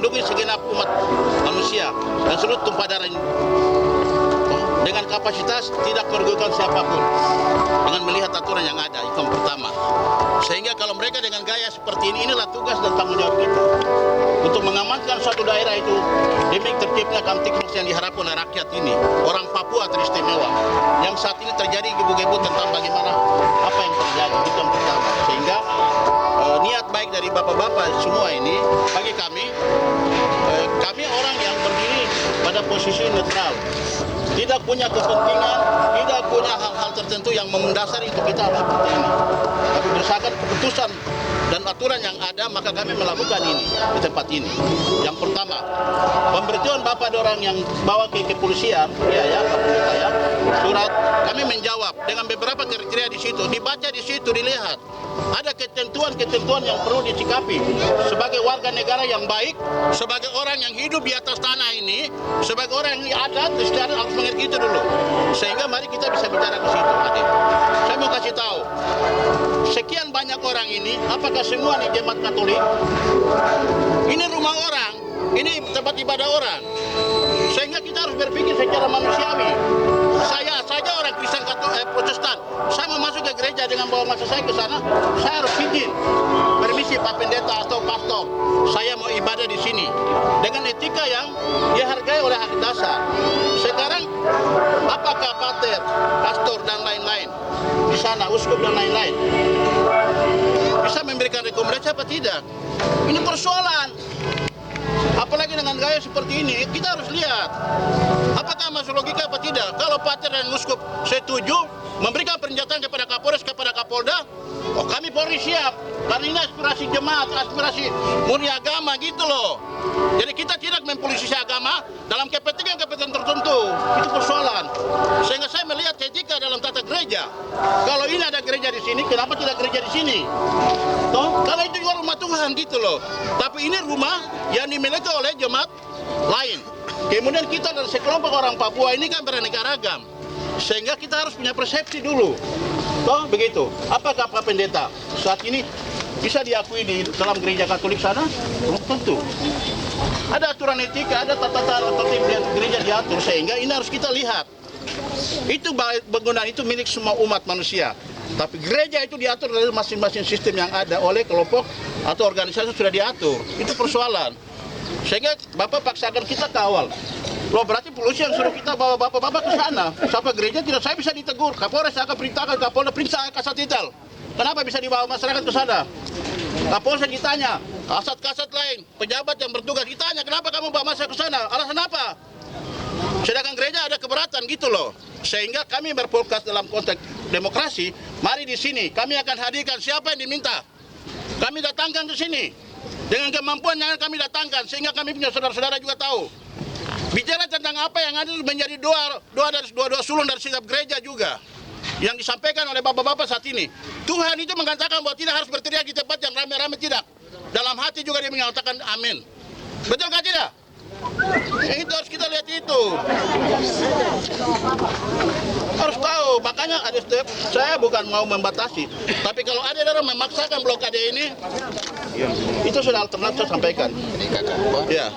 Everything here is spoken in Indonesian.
melindungi segenap umat manusia dan seluruh tumpah darah ini. Dengan kapasitas tidak merugikan siapapun, dengan melihat aturan yang ada, itu yang pertama. Sehingga kalau mereka dengan gaya seperti ini, inilah tugas dan tanggung jawab kita untuk mengamankan suatu daerah itu demi terciptanya Kamtipmas yang diharapkan oleh rakyat ini, orang Papua teristimewa, yang saat ini terjadi gebu-gebu tentang bagaimana apa yang terjadi, itu yang pertama. Sehingga niat baik dari bapak-bapak semua ini, bagi kami orang yang berdiri pada posisi netral, tidak punya kepentingan, tidak punya hal-hal tertentu yang mendasari untuk kita seperti ini. Tapi berdasarkan keputusan dan aturan yang ada, maka kami melakukan ini di tempat ini. Yang pertama, pemberitahuan Bapak orang yang bawa ke kepolisian, surat kami menjawab dengan beberapa kriteria di situ, dibaca di situ, dilihat. Ada ketentuan-ketentuan yang perlu disikapi sebagai warga negara yang baik, sebagai orang yang hidup di atas tanah ini, sebagai orang yang adat, istiadat harus mengerti itu dulu. Sehingga mari kita bisa bicara ke situ, adik. Saya mau kasih tahu, sekian banyak orang ini, apakah semua di jemaat Katolik? Ini rumah orang, ini tempat ibadah orang. Sehingga kita harus berpikir secara manusiawi. Saya saja orang Kristen Protestan, saya mau masuk ke gereja dengan bawa masa saya ke sana, saya harus izin permisi Pak Pendeta atau Pastor, saya mau ibadah di sini dengan etika yang dihargai oleh hak dasar. Sekarang apakah Pater, Pastor dan lain-lain di sana, uskup dan lain-lain bisa memberikan rekomendasi apa tidak? Ini persoalan. Apalagi dengan gaya seperti ini, kita harus lihat apakah masuk logika apa tidak. Kalau Pater dan Uskup setuju memberikan pernyataan kepada Kapolres, kepada Kapolda, oh kami Polri siap, karena ini aspirasi jemaat, aspirasi murni agama gitu loh. Jadi kita tidak mempolitisasi agama dalam kepentingan-kepentingan tertentu, itu persoalan. Sehingga saya melihat etika dalam tata gereja. Kalau ini ada gereja di sini, kenapa tidak gereja di sini? Toh, kalau itu juga rumah Tuhan gitu loh. Tapi ini rumah yang dimiliki oleh jemaat lain. Kemudian kita dari sekelompok orang Papua ini kan beraneka ragam. Sehingga kita harus punya persepsi dulu. Toh, begitu. Apakah Pak Pendeta saat ini bisa diakui di dalam gereja Katolik sana? Belum tentu. Ada aturan etika, ada tata tertib gereja diatur, sehingga ini harus kita lihat. Itu bangunan itu milik semua umat manusia. Tapi gereja itu diatur dari masing-masing sistem yang ada oleh kelompok atau organisasi sudah diatur. Itu persoalan. Sehingga Bapak paksakan kita kawal. Loh berarti polisi yang suruh kita bawa bapak-bapak ke sana. Sampai gereja tidak, saya bisa ditegur. Kapolres akan perintahkan, Kapolda periksa kasat-titel. Kenapa bisa dibawa masyarakat ke sana? Kapolres ditanya, kasat-kasat lain, pejabat yang bertugas ditanya, kenapa kamu bawa masyarakat ke sana? Alasan apa? Sedangkan gereja ada keberatan gitu loh. Sehingga kami berfokus dalam konteks demokrasi, mari di sini kami akan hadirkan siapa yang diminta. Kami datangkan ke sini. Dengan kemampuan yang kami datangkan, sehingga kami punya saudara-saudara juga tahu. Bicara tentang apa yang ada menjadi doa sulung dari setiap gereja juga. Yang disampaikan oleh bapak-bapak saat ini. Tuhan itu mengatakan bahwa tidak harus berteriak di tempat yang rame-rame, tidak. Dalam hati juga dia mengatakan amin. Betul nggak tidak? Itu harus kita lihat itu. Harus tahu, makanya ada step, saya bukan mau membatasi. Tapi kalau ada orang memaksakan blokade ini, itu sudah alternatif saya sampaikan. Ya.